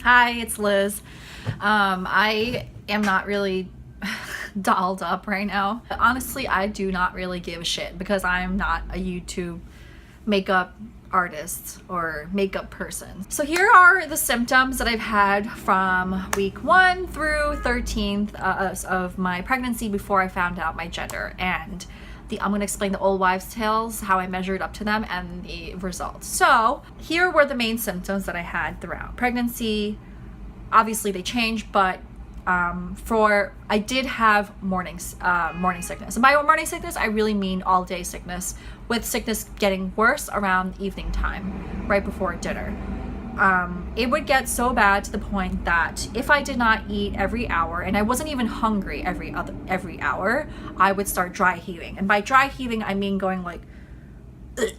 Hi, it's Liz. I am not really dolled up right now. Honestly, I do not really give a shit because I'm not a YouTube makeup artist or makeup person. So here are the symptoms that I've had from week 1 through 13th of my pregnancy before I found out my gender. And I'm going to explain the old wives' tales, how I measured up to them, and the results. So here were the main symptoms that I had throughout pregnancy. Obviously they changed, but I did have morning sickness. And by morning sickness, I really mean all day sickness, with sickness getting worse around evening time, right before dinner. It would get so bad to the point that if I did not eat every hour, and I wasn't even hungry every hour, I would start dry heaving. And by dry heaving, I mean going like, ugh,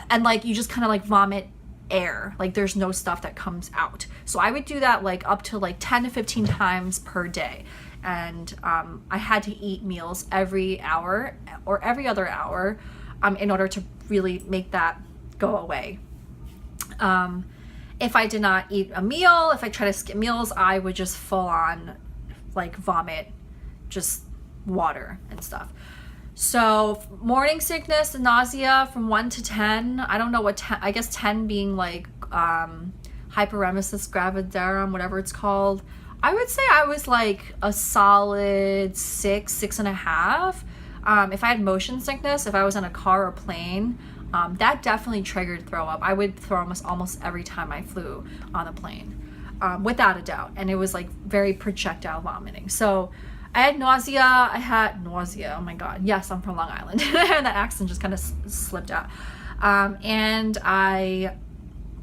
and like you just kind of like vomit air, like there's no stuff that comes out. So I would do that like up to like 10 to 15 times per day. And I had to eat meals every hour or every other hour in order to really make that go away. If I did not eat a meal, if I try to skip meals, I would just full on like vomit just water and stuff. So morning sickness and nausea from 1 to 10. I don't know what 10, I guess 10 being like hyperemesis gravidarum, whatever it's called. I would say I was like a solid 6.5. If I had motion sickness, if I was in a car or plane, that definitely triggered throw up. I would throw almost every time I flew on a plane, without a doubt. And it was like very projectile vomiting. So I had nausea. Oh my God. Yes, I'm from Long Island. And that accent just kind of slipped out. And I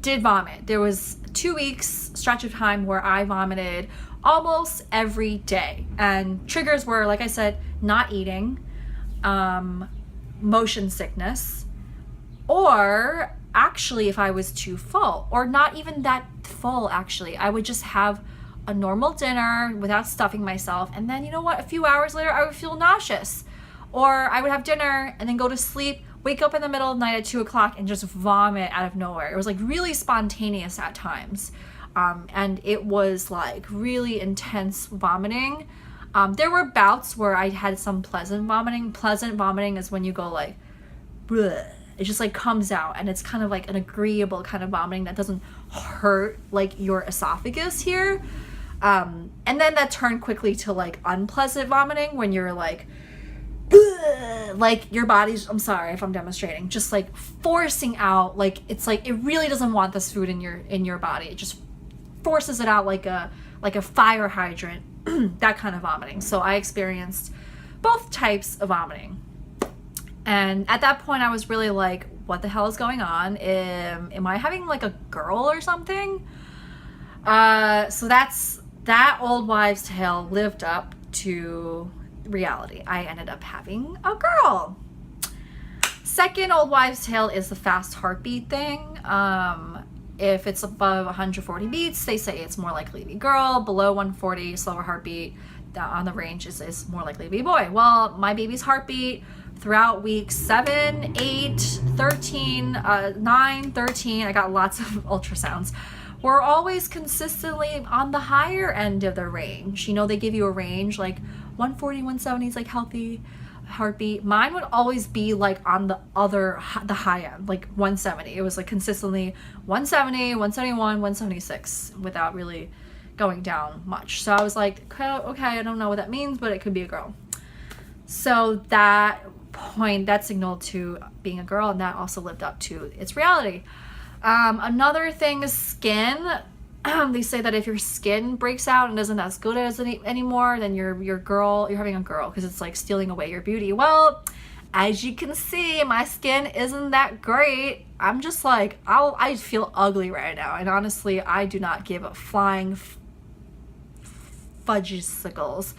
did vomit. There was 2 weeks stretch of time where I vomited almost every day. And triggers were, like I said, not eating, motion sickness, or actually if I was too full, or not even that full actually. I would just have a normal dinner without stuffing myself, and then you know what, a few hours later I would feel nauseous. Or I would have dinner and then go to sleep, wake up in the middle of the night at 2 o'clock and just vomit out of nowhere. It was like really spontaneous at times. And it was like really intense vomiting. There were bouts where I had some pleasant vomiting. Pleasant vomiting is when you go like, bleh. It just like comes out, and it's kind of like an agreeable kind of vomiting that doesn't hurt like your esophagus here. And then that turned quickly to like unpleasant vomiting when you're like, bleh, like your body's, I'm sorry if I'm demonstrating, just like forcing out, like it's like it really doesn't want this food in your body. It just forces it out like a fire hydrant, that kind of vomiting. So I experienced both types of vomiting. And at that point I was really like, what the hell is going on? Am I having like a girl or something? So that old wives' tale lived up to reality. I ended up having a girl. Second old wives' tale is the fast heartbeat thing. If it's above 140 beats, they say it's more likely to be girl. Below 140, slower heartbeat on the range is more likely to be a boy. Well, my baby's heartbeat throughout weeks 7, 8, 13, 9, 13, I got lots of ultrasounds, were always consistently on the higher end of the range. You know, they give you a range like 140, 170 is like healthy heartbeat. Mine would always be like on the high end, like 170. It was like consistently 170, 171, 176 without really going down much. So I was like, okay, I don't know what that means, but it could be a girl. So that signaled to being a girl, and that also lived up to its reality. Another thing is skin. They say that if your skin breaks out and isn't as good as anymore, then you're having a girl, because it's like stealing away your beauty. Well, as you can see, my skin isn't that great. I'm just like, I feel ugly right now, and honestly, I do not give a flying fudgesicles.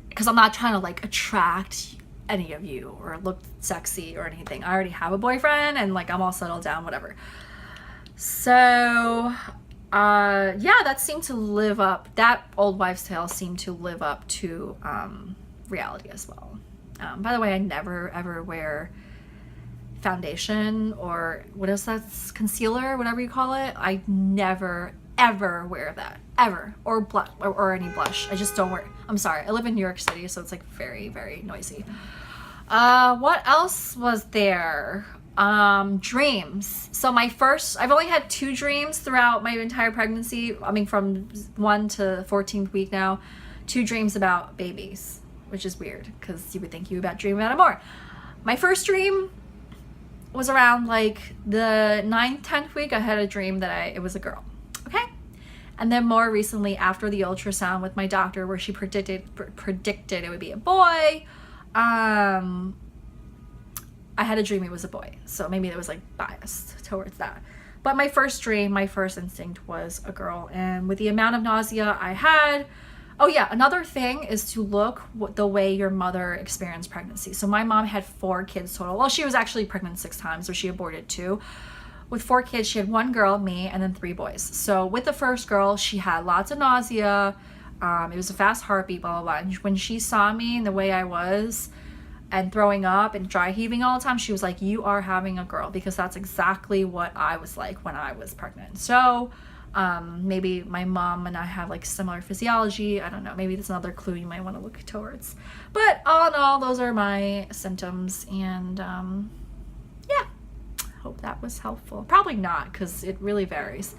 Because I'm not trying to like attract any of you or look sexy or anything. I already have a boyfriend and like I'm all settled down, whatever. So yeah, that old wives' tale seemed to live up to reality as well. By the way, I never ever wear foundation or what is that, concealer, whatever you call it. I never ever wear that, ever, or blush, or any blush. I just don't wear. I'm sorry, I live in New York City, so it's like very, very noisy. What else was there? Dreams. So I've only had 2 dreams throughout my entire pregnancy. I mean, from 1 to 14th week now, 2 dreams about babies, which is weird because you would think you would dream about it more. My first dream was around like the 9th, 10th week. I had a dream that it was a girl. Okay. And then more recently, after the ultrasound with my doctor, where she predicted it would be a boy, I had a dream it was a boy. So maybe it was like biased towards that. But my first dream, my first instinct was a girl. And with the amount of nausea I had, oh yeah, another thing is to look the way your mother experienced pregnancy. So my mom had 4 kids total. Well, she was actually pregnant 6 times, so she aborted 2. With 4 kids, she had 1 girl, me, and then 3 boys. So with the first girl, she had lots of nausea. It was a fast heartbeat, blah, blah, blah. And when she saw me and the way I was and throwing up and dry heaving all the time, she was like, you are having a girl, because that's exactly what I was like when I was pregnant. So maybe my mom and I have like similar physiology. I don't know. Maybe that's another clue you might want to look towards. But all in all, those are my symptoms. And yeah, hope that was helpful. Probably not, because it really varies.